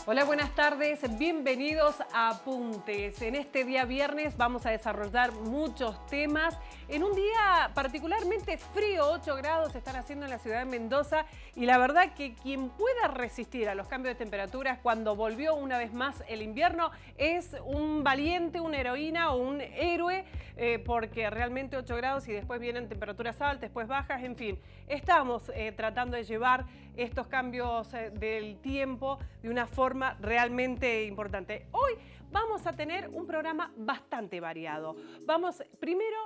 Hola, buenas tardes, bienvenidos a Apuntes. En este día viernes vamos a desarrollar muchos temas. En un día particularmente frío, 8 grados se están haciendo en la ciudad de Mendoza y la verdad que quien pueda resistir a los cambios de temperaturas cuando volvió una vez más el invierno es un valiente, una heroína o un héroe porque realmente 8 grados y después vienen temperaturas altas, después bajas, en fin. Estamos tratando de llevar estos cambios del tiempo de una forma realmente importante. Hoy vamos a tener un programa bastante variado. Vamos primero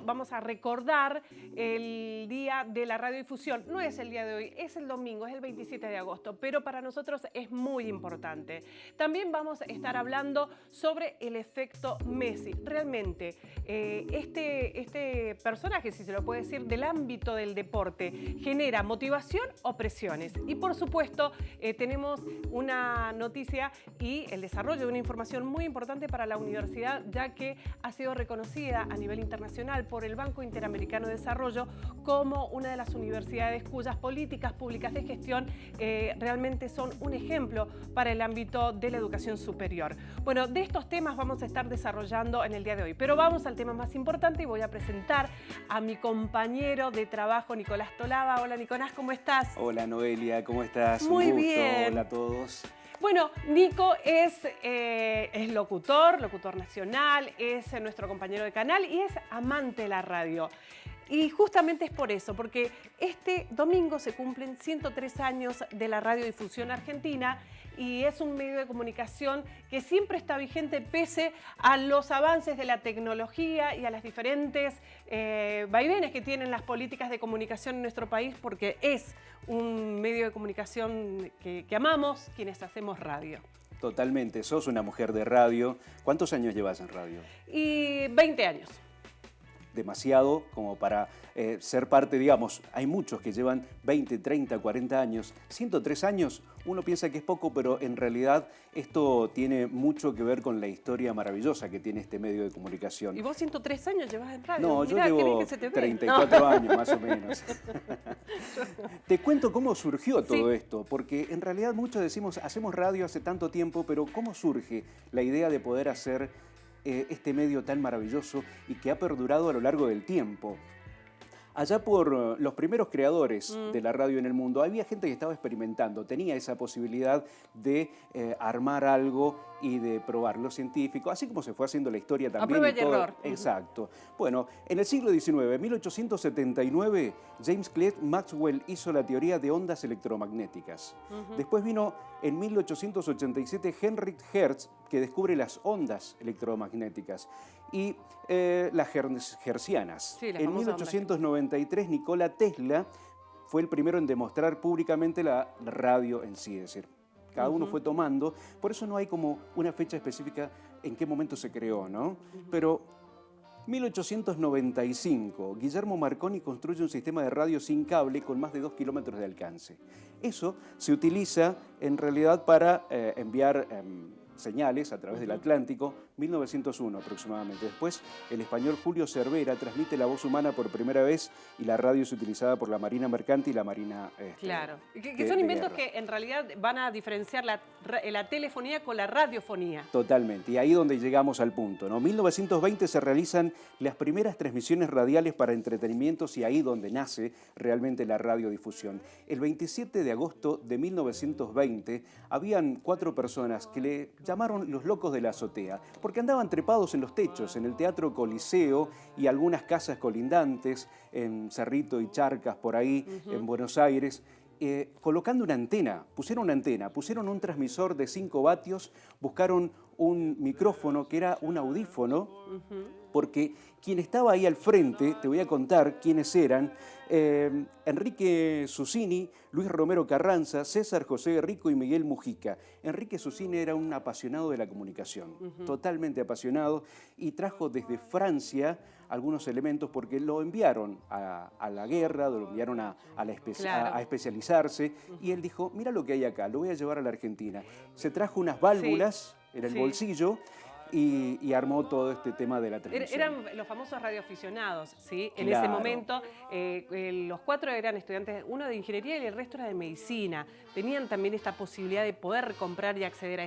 vamos a recordar el día de la radiodifusión. No es el día de hoy, es el domingo, es el 27 de agosto, pero para nosotros es muy importante. También vamos a estar hablando sobre el efecto Messi. Realmente, este personaje, si se lo puede decir, del ámbito del deporte, genera motivación o presiones. Y por supuesto, tenemos una noticia y el desarrollo de una información muy importante para la universidad, ya que ha sido reconocida a nivel internacional por el Banco Interamericano de Desarrollo como una de las universidades cuyas políticas públicas de gestión realmente son un ejemplo para el ámbito de la educación superior. Bueno, de estos temas vamos a estar desarrollando en el día de hoy, pero vamos al tema más importante y voy a presentar a mi compañero de trabajo, Nicolás Tolaba. Hola, Nicolás, ¿cómo estás? Hola, Noelia, ¿cómo estás? Muy Un gusto. bien. Hola a todos. Bueno, Nico es locutor nacional, es nuestro compañero de canal y es amante de la radio. Y justamente es por eso, porque este domingo se cumplen 103 años de la radiodifusión argentina y es un medio de comunicación que siempre está vigente pese a los avances de la tecnología y a las diferentes vaivenes que tienen las políticas de comunicación en nuestro país, porque es un medio de comunicación que amamos quienes hacemos radio. Totalmente, sos una mujer de radio. ¿Cuántos años llevas en radio? Y 20 años. Demasiado como para ser parte, digamos, hay muchos que llevan 20, 30, 40 años. 103 años, uno piensa que es poco, pero en realidad esto tiene mucho que ver con la historia maravillosa que tiene este medio de comunicación. ¿Y vos 103 años llevas en radio? No, Mirá, yo llevo que se te ve. 34 años más o menos. Te cuento cómo surgió todo esto, porque en realidad muchos decimos, hacemos radio hace tanto tiempo, pero ¿cómo surge la idea de poder hacer este medio tan maravilloso y que ha perdurado a lo largo del tiempo? Allá por los primeros creadores de la radio en el mundo, había gente que estaba experimentando, tenía esa posibilidad de armar algo y de probarlo científico, así como se fue haciendo la historia también. A prueba y error. Exacto. Bueno, en el siglo XIX, en 1879, James Clerk Maxwell hizo la teoría de ondas electromagnéticas. Después vino en 1887 Heinrich Hertz, que descubre las ondas electromagnéticas y las hertzianas. Sí, en 1893 Nikola Tesla fue el primero en demostrar públicamente la radio en sí, es decir, cada uno fue tomando, por eso no hay como una fecha específica en qué momento se creó, ¿no? Pero 1895, Guillermo Marconi construye un sistema de radio sin cable con más de 2 kilómetros de alcance. Eso se utiliza en realidad para enviar señales a través del Atlántico, 1901 aproximadamente. Después, el español Julio Cervera transmite la voz humana por primera vez y la radio es utilizada por la Marina Mercante y la Marina Claro, que son inventos que en realidad van a diferenciar la telefonía con la radiofonía. Totalmente, y ahí donde llegamos al punto, ¿no? 1920 se realizan las primeras transmisiones radiales para entretenimientos y ahí donde nace realmente la radiodifusión. El 27 de agosto de 1920 habían 4 personas que le llamaron los locos de la azotea, porque andaban trepados en los techos, en el Teatro Coliseo y algunas casas colindantes, en Cerrito y Charcas, por ahí, en Buenos Aires, colocando una antena, pusieron un transmisor de 5 vatios, buscaron un micrófono que era un audífono, porque quien estaba ahí al frente, te voy a contar quiénes eran, Enrique Susini, Luis Romero Carranza, César José Rico y Miguel Mujica. Enrique Susini era un apasionado de la comunicación, totalmente apasionado, y trajo desde Francia algunos elementos porque lo enviaron a la guerra, lo enviaron a especializarse, y él dijo, mira lo que hay acá, lo voy a llevar a la Argentina. Se trajo unas válvulas en el bolsillo y armó todo este tema de la transmisión. Eran los famosos radioaficionados, ¿sí? En Claro. ese momento, los 4 eran estudiantes, uno de ingeniería y el resto era de medicina. Tenían también esta posibilidad de poder comprar y acceder a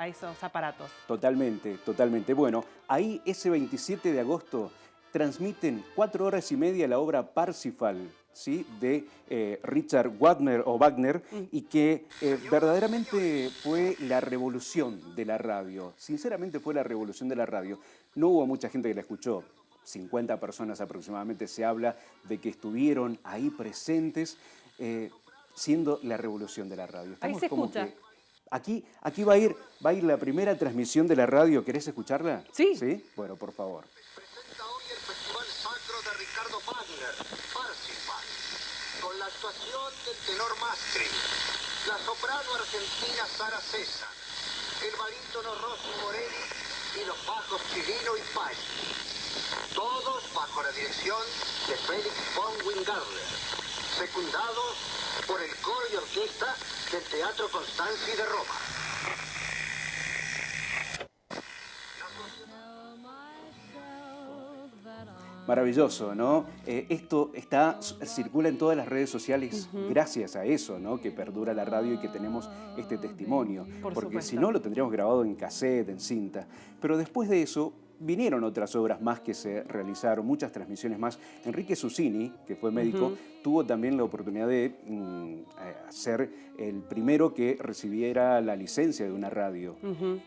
esos aparatos. Totalmente, totalmente. Bueno, ahí ese 27 de agosto transmiten 4 horas y media la obra Parsifal, ¿sí? De Richard Wagner, y que verdaderamente fue la revolución de la radio. Sinceramente fue la revolución de la radio. No hubo mucha gente que la escuchó. 50 personas aproximadamente se habla de que estuvieron ahí presentes siendo la revolución de la radio. Ahí se escucha. Aquí va a ir la primera transmisión de la radio. ¿Querés escucharla? Sí. ¿Sí? Bueno, por favor. Presenta hoy el Festival Sacro de Ricardo Wagner, Parsifal, con la actuación del tenor Mastri, la soprano argentina Sara César, el barítono Rossi Morelli y los bajos Chirino y Paggi. Todos bajo la dirección de Felix von Wingarler, secundados por el coro y orquesta del Teatro Constanzi de Roma. Maravilloso, ¿no? Esto circula en todas las redes sociales gracias a eso, ¿no? Que perdura la radio y que tenemos este testimonio. Porque supuesto. si no, lo tendríamos grabado en cassette, en cinta. Pero después de eso, vinieron otras obras más que se realizaron, muchas transmisiones más. Enrique Susini, que fue médico, tuvo también la oportunidad de ser el primero que recibiera la licencia de una radio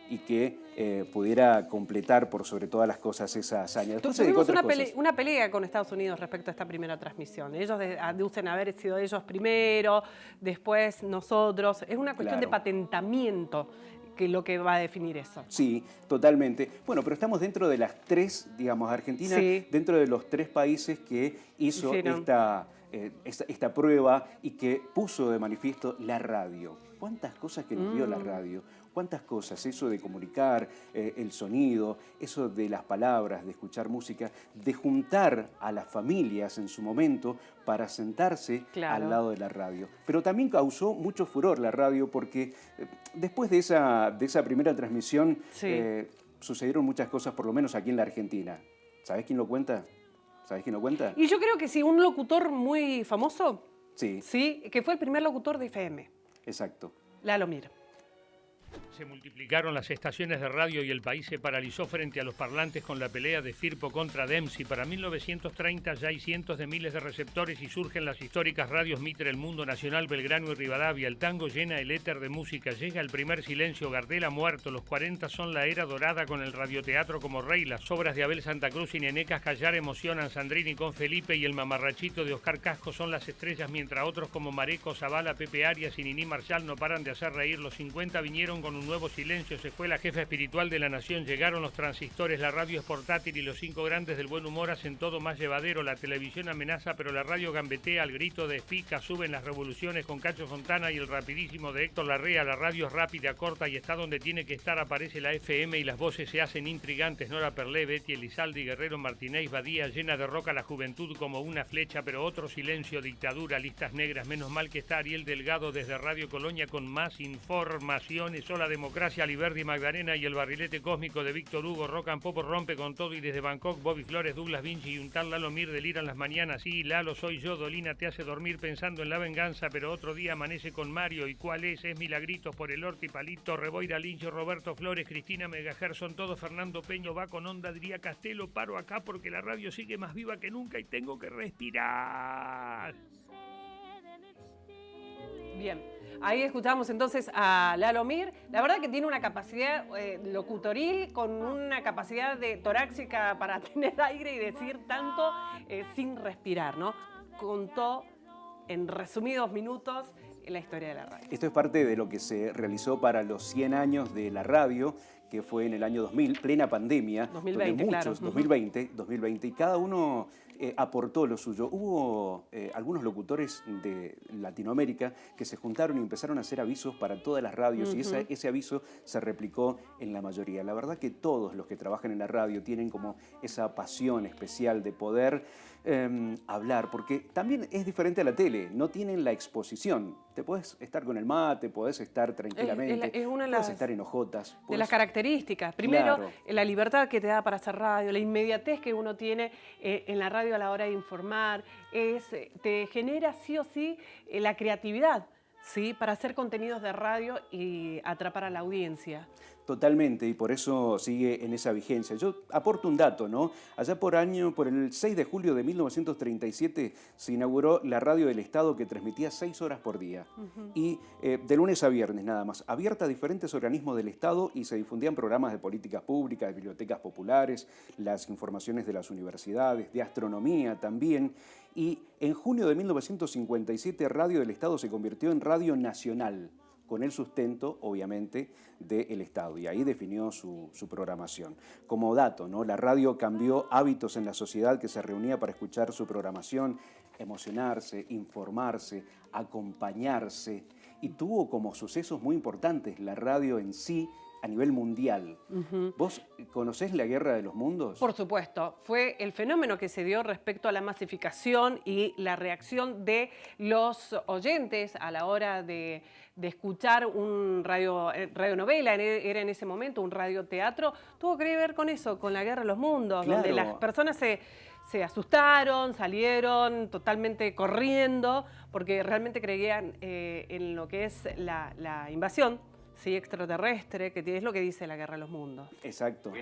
y que pudiera completar por sobre todas las cosas esa hazaña. Después se dedicó a Tuvimos otras cosas. una pelea con Estados Unidos respecto a esta primera transmisión. Ellos aducen haber sido ellos primero, después nosotros. Es una cuestión de patentamiento que lo que va a definir eso. Sí, totalmente. Bueno, pero estamos dentro de las 3, digamos, Argentina, dentro de los 3 países que hizo esta prueba y que puso de manifiesto la radio. ¿Cuántas cosas que nos dio la radio? ¿Cuántas cosas? Eso de comunicar, el sonido, eso de las palabras, de escuchar música, de juntar a las familias en su momento para sentarse al lado de la radio. Pero también causó mucho furor la radio porque después de esa primera transmisión sucedieron muchas cosas, por lo menos aquí en la Argentina. ¿Sabés quién lo cuenta? ¿Sabés quién lo cuenta? Y yo creo que sí, un locutor muy famoso, sí, que fue el primer locutor de FM. Exacto. Lalo Mir. Se multiplicaron las estaciones de radio y el país se paralizó frente a los parlantes con la pelea de Firpo contra Dempsey. Para 1930 ya hay cientos de miles de receptores y surgen las históricas radios Mitre, El Mundo, Nacional, Belgrano y Rivadavia. El tango llena el éter de música. Llega el primer silencio, Gardel ha muerto. Los 40 son la era dorada con el radioteatro como rey. Las obras de Abel Santa Cruz y Nenecas Callar emocionan. Sandrini con Felipe y el mamarrachito de Oscar Casco son las estrellas, mientras otros como Mareco, Zavala, Pepe Arias y Niní Marshall no paran de hacer reír. Los 50 vinieron con un nuevo silencio, se fue la jefa espiritual de la nación, llegaron los transistores, la radio es portátil y los 5 grandes del buen humor hacen todo más llevadero. La televisión amenaza, pero la radio gambetea al grito de Espica. Suben las revoluciones con Cacho Fontana y el rapidísimo de Héctor Larrea. La radio es rápida, corta y está donde tiene que estar. Aparece la FM y las voces se hacen intrigantes. Nora Perlé, Betty Elizalde, Guerrero Martínez, Badía, llena de roca la juventud como una flecha, pero otro silencio, dictadura, listas negras. Menos mal que está Ariel Delgado desde Radio Colonia con más informaciones. Hola Democracia, Aliberdi, Magdalena y el barrilete cósmico de Víctor Hugo. Rock and Pop rompe con todo y desde Bangkok Bobby Flores, Douglas Vinci y un tal Lalo Mir deliran las mañanas. Sí, Lalo, soy yo. Dolina te hace dormir pensando en la venganza, pero otro día amanece con Mario. ¿Y cuál es? Es Milagritos por el Orti, Palito, Reboira, Lincho, Roberto Flores, Cristina Megaher, son todos. Fernando Peño va con onda, diría Castelo. Paro acá porque la radio sigue más viva que nunca y tengo que respirar. Bien, ahí escuchamos entonces a Lalo Mir. La verdad que tiene una capacidad locutoril con una capacidad de torácica para tener aire y decir tanto sin respirar, ¿no? Contó en resumidos minutos la historia de la radio. Esto es parte de lo que se realizó para los 100 años de la radio, que fue en el año 2000, plena pandemia, 2020, donde muchos, 2020, y cada uno aportó lo suyo. Hubo algunos locutores de Latinoamérica que se juntaron y empezaron a hacer avisos para todas las radios y ese aviso se replicó en la mayoría. La verdad que todos los que trabajan en la radio tienen como esa pasión especial de poder hablar, porque también es diferente a la tele, no tienen la exposición. Te podés estar con el mate, podés estar tranquilamente, Es una de podés las, estar en hojotas. de las características características. Primero, Claro. la libertad que te da para hacer radio, la inmediatez que uno tiene en la radio a la hora de informar, te genera sí o sí la creatividad, ¿sí? Para hacer contenidos de radio y atrapar a la audiencia. Totalmente, y por eso sigue en esa vigencia. Yo aporto un dato, ¿no? Allá por el 6 de julio de 1937 se inauguró la radio del Estado, que transmitía 6 horas por día. Y de lunes a viernes nada más, abierta a diferentes organismos del Estado, y se difundían programas de políticas públicas, de bibliotecas populares, las informaciones de las universidades, de astronomía también. Y en junio de 1957 Radio del Estado se convirtió en Radio Nacional, con el sustento, obviamente, del Estado, y ahí definió su programación. Como dato, ¿no? La radio cambió hábitos en la sociedad que se reunía para escuchar su programación, emocionarse, informarse, acompañarse, y tuvo como sucesos muy importantes la radio en sí a nivel mundial. ¿Vos conocés la Guerra de los Mundos? Por supuesto, fue el fenómeno que se dio respecto a la masificación y la reacción de los oyentes a la hora de escuchar un radionovela, era en ese momento un radioteatro, tuvo que ver con eso, con la Guerra de los Mundos, Claro. donde las personas se asustaron, salieron totalmente corriendo, porque realmente creían en lo que es la invasión, sí, extraterrestre, que es lo que dice la Guerra de los Mundos. Exacto,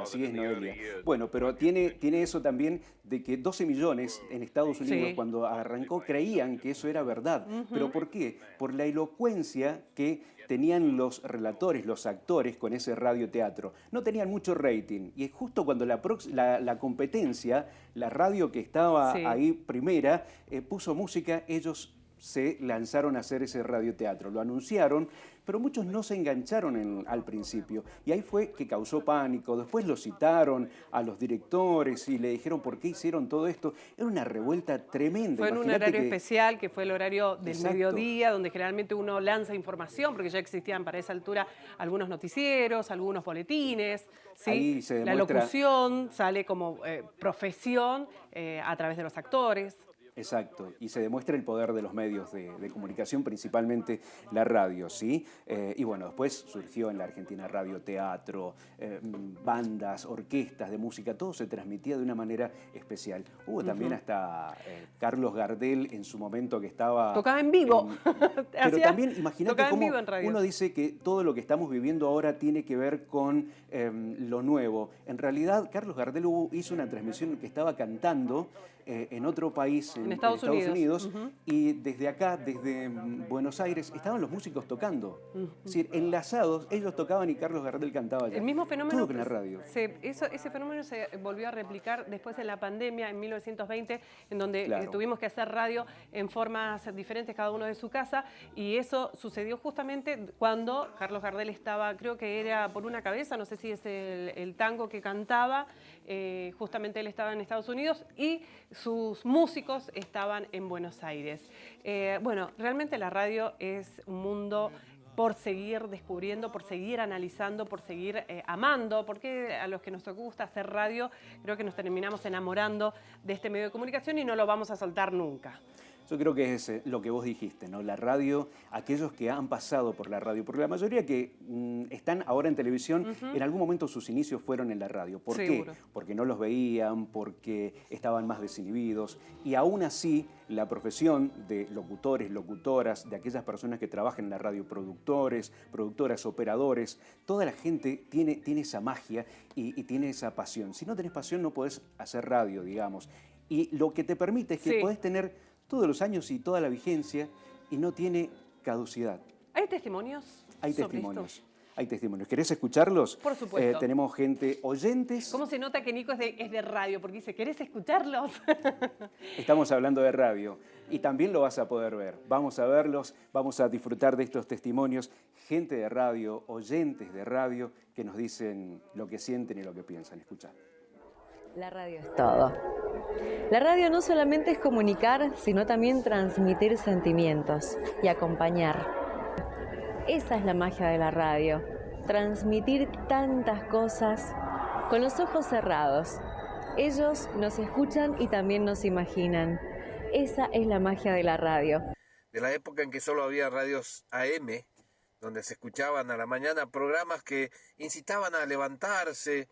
así es, Noelia. Bueno, pero tiene eso también de que 12 millones en Estados Unidos, Sí. cuando arrancó, creían que eso era verdad. ¿Pero por qué? Por la elocuencia que tenían los relatores, los actores con ese radioteatro. No tenían mucho rating, y es justo cuando la competencia, la radio que estaba Sí. ahí primera, puso música, ellos se lanzaron a hacer ese radioteatro. Lo anunciaron, pero muchos no se engancharon al principio. Y ahí fue que causó pánico. Después lo citaron a los directores y le dijeron por qué hicieron todo esto. Era una revuelta tremenda. Fue en un Imagínate horario que- especial, que fue el horario del Exacto. mediodía, donde generalmente uno lanza información, porque ya existían para esa altura algunos noticieros, algunos boletines, ¿sí? Ahí se La demuestra- locución sale como profesión a través de los actores. Exacto, y se demuestra el poder de los medios de comunicación, principalmente la radio, ¿sí? Y bueno, después surgió en la Argentina radioteatro, bandas, orquestas de música, todo se transmitía de una manera especial. Hubo también hasta Carlos Gardel en su momento, que estaba... Tocaba en vivo. Pero Hacía- también imagínate tocaba en cómo vivo en radio. uno dice que todo lo que estamos viviendo ahora tiene que ver con lo nuevo. En realidad, Carlos Gardel hizo una transmisión que estaba cantando en otro país, en Estados Unidos. Y desde acá, desde Buenos Aires, estaban los músicos tocando. Es decir, enlazados, ellos tocaban y Carlos Gardel cantaba allá. El mismo fenómeno. Todo con la radio. Ese fenómeno se volvió a replicar después de la pandemia en 1920, en donde Claro. tuvimos que hacer radio en formas diferentes, cada uno de su casa, y eso sucedió justamente cuando Carlos Gardel estaba, creo que era Por una cabeza, no sé si es el tango que cantaba, justamente él estaba en Estados Unidos y sus músicos estaban en Buenos Aires. Bueno, realmente la radio es un mundo por seguir descubriendo, por seguir analizando, por seguir amando, porque a los que nos gusta hacer radio, creo que nos terminamos enamorando de este medio de comunicación y no lo vamos a soltar nunca. Yo creo que es lo que vos dijiste, ¿no? La radio, aquellos que han pasado por la radio, porque la mayoría que están ahora en televisión, en algún momento sus inicios fueron en la radio. ¿Por Seguro. qué? Porque no los veían, porque estaban más desinhibidos, y aún así la profesión de locutores, locutoras, de aquellas personas que trabajan en la radio, productores, productoras, operadores, toda la gente tiene esa magia y tiene esa pasión. Si no tenés pasión no podés hacer radio, digamos. Y lo que te permite es que Sí. podés tener todos los años y toda la vigencia, y no tiene caducidad. ¿Hay testimonios? Hay sobre testimonios. esto? Hay testimonios. ¿Querés escucharlos? Por supuesto. Tenemos gente, oyentes. ¿Cómo se nota que Nico es de radio? Porque dice, ¿querés escucharlos? Estamos hablando de radio y también lo vas a poder ver. Vamos a verlos, vamos a disfrutar de estos testimonios. Gente de radio, oyentes de radio, que nos dicen lo que sienten y lo que piensan. Escuchá. La radio es todo. La radio no solamente es comunicar, sino también transmitir sentimientos y acompañar. Esa es la magia de la radio, transmitir tantas cosas con los ojos cerrados. Ellos nos escuchan y también nos imaginan. Esa es la magia de la radio. De la época en que solo había radios AM, donde se escuchaban a la mañana programas que incitaban a levantarse.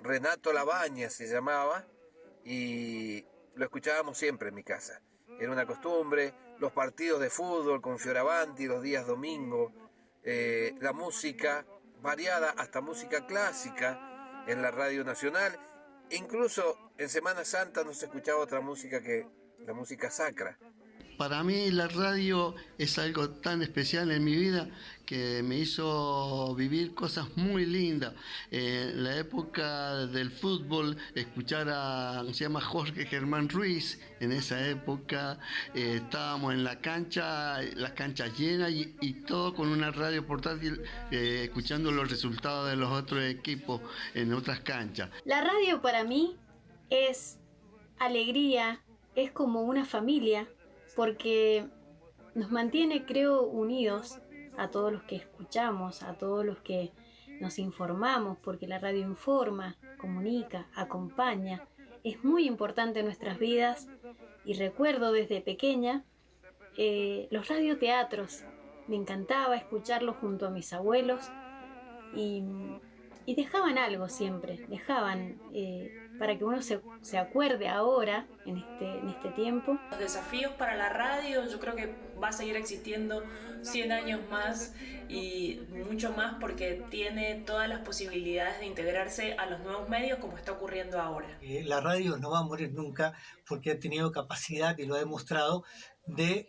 Renato Labaña se llamaba, y lo escuchábamos siempre en mi casa. Era una costumbre, los partidos de fútbol con Fioravanti los días domingo, la música variada, hasta música clásica en la Radio Nacional. Incluso en Semana Santa no se escuchaba otra música que la música sacra. Para mí la radio es algo tan especial en mi vida que me hizo vivir cosas muy lindas. En la época del fútbol, escuchar se llama Jorge Germán Ruiz. En esa época estábamos en la cancha, las canchas llenas y todo con una radio portátil, escuchando los resultados de los otros equipos en otras canchas. La radio para mí es alegría, es como una familia, porque nos mantiene, creo, unidos a todos los que escuchamos, a todos los que nos informamos, porque la radio informa, comunica, acompaña. Es muy importante en nuestras vidas, y recuerdo desde pequeña los radioteatros. Me encantaba escucharlos junto a mis abuelos, y dejaban algo siempre, dejaban para que uno se acuerde ahora, en este tiempo. Los desafíos para la radio, yo creo que va a seguir existiendo 100 años más y mucho más, porque tiene todas las posibilidades de integrarse a los nuevos medios, como está ocurriendo ahora. La radio no va a morir nunca, porque ha tenido capacidad, y lo ha demostrado, de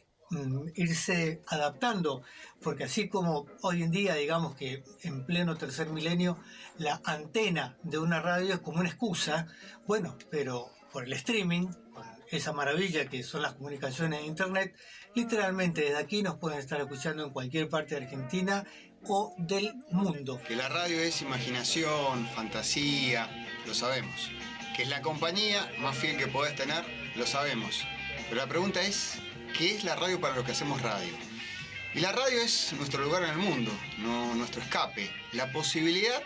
irse adaptando, porque así como hoy en día, digamos que en pleno tercer milenio, la antena de una radio es como una excusa, bueno, pero por el streaming, con esa maravilla que son las comunicaciones de internet, literalmente desde aquí nos pueden estar escuchando en cualquier parte de Argentina o del mundo. Que la radio es imaginación, fantasía, lo sabemos. Que es la compañía más fiel que podés tener, lo sabemos. Pero la pregunta es, ¿qué es la radio para los que hacemos radio? Y la radio es nuestro lugar en el mundo, no nuestro escape. La posibilidad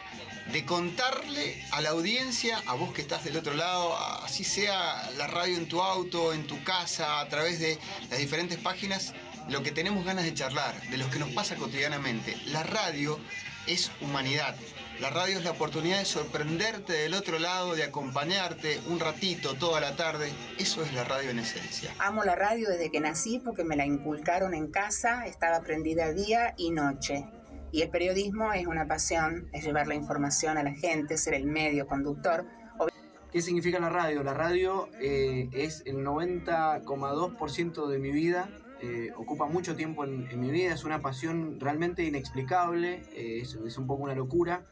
de contarle a la audiencia, a vos que estás del otro lado, así sea la radio en tu auto, en tu casa, a través de las diferentes páginas, lo que tenemos ganas de charlar, de lo que nos pasa cotidianamente. La radio es humanidad. La radio es la oportunidad de sorprenderte del otro lado, de acompañarte un ratito, toda la tarde. Eso es la radio en esencia. Amo la radio desde que nací, porque me la inculcaron en casa, estaba prendida día y noche. Y el periodismo es una pasión, es llevar la información a la gente, ser el medio conductor. ¿Qué significa la radio? La radio es el 90,2% de mi vida. Ocupa mucho tiempo en mi vida, es una pasión realmente inexplicable, es un poco una locura.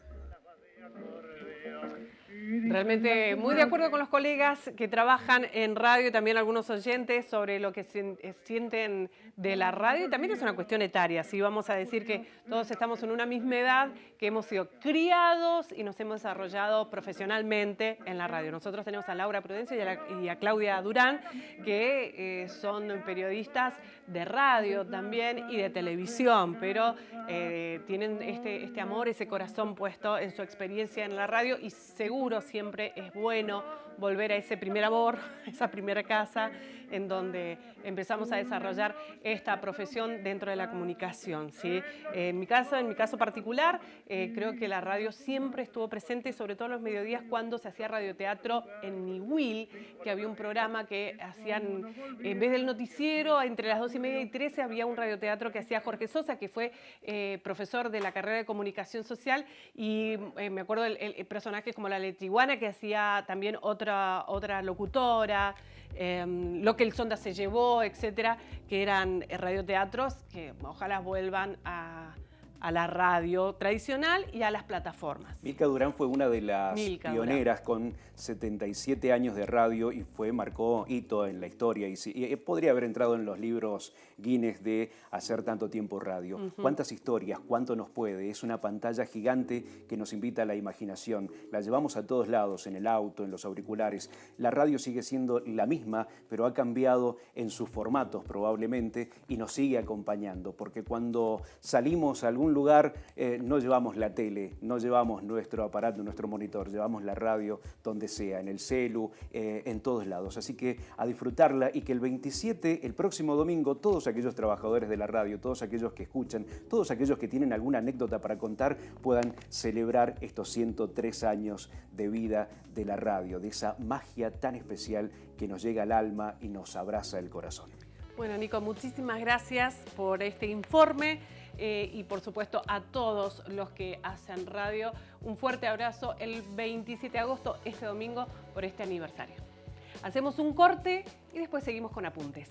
Realmente muy de acuerdo con los colegas que trabajan en radio y también algunos oyentes sobre lo que sienten de la radio, y también es una cuestión etaria, ¿sí? Vamos a decir que todos estamos en una misma edad, que hemos sido criados y nos hemos desarrollado profesionalmente en la radio. Nosotros tenemos a Laura Prudencio y a Claudia Durán, que son periodistas de radio también y de televisión, pero tienen este amor, ese corazón puesto en su experiencia en la radio, y seguro siempre es bueno volver a ese primer amor, esa primera casa en donde empezamos a desarrollar esta profesión dentro de la comunicación, ¿sí? En mi caso particular, creo que la radio siempre estuvo presente, sobre todo en los mediodías cuando se hacía radioteatro en Niwil, que había un programa que hacían, en vez del noticiero, entre las 2:30 y 13 había un radioteatro que hacía Jorge Sosa, que fue profesor de la carrera de comunicación social, y me acuerdo el personaje como la Lechiguana, que hacía también otra locutora, Lo que el Sonda se llevó, etcétera, que eran radioteatros que ojalá vuelvan a la radio tradicional y a las plataformas. Milka Durán fue una de las pioneras con 77 años de radio y marcó hito en la historia, y podría haber entrado en los libros Guinness de hacer tanto tiempo radio. ¿Cuántas historias? ¿Cuánto nos puede? Es una pantalla gigante que nos invita a la imaginación. La llevamos a todos lados, en el auto, en los auriculares. La radio sigue siendo la misma, pero ha cambiado en sus formatos probablemente, y nos sigue acompañando, porque cuando salimos a algún algún lugar no llevamos la tele, no llevamos nuestro aparato, nuestro monitor, llevamos la radio donde sea, en el celu, en todos lados. Así que a disfrutarla y que el 27, el próximo domingo, todos aquellos trabajadores de la radio, todos aquellos que escuchan, todos aquellos que tienen alguna anécdota para contar, puedan celebrar estos 103 años de vida de la radio, de esa magia tan especial que nos llega al alma y nos abraza el corazón. Bueno, Nico, muchísimas gracias por este informe y por supuesto a todos los que hacen radio. Un fuerte abrazo el 27 de agosto, este domingo, por este aniversario. Hacemos un corte y después seguimos con apuntes.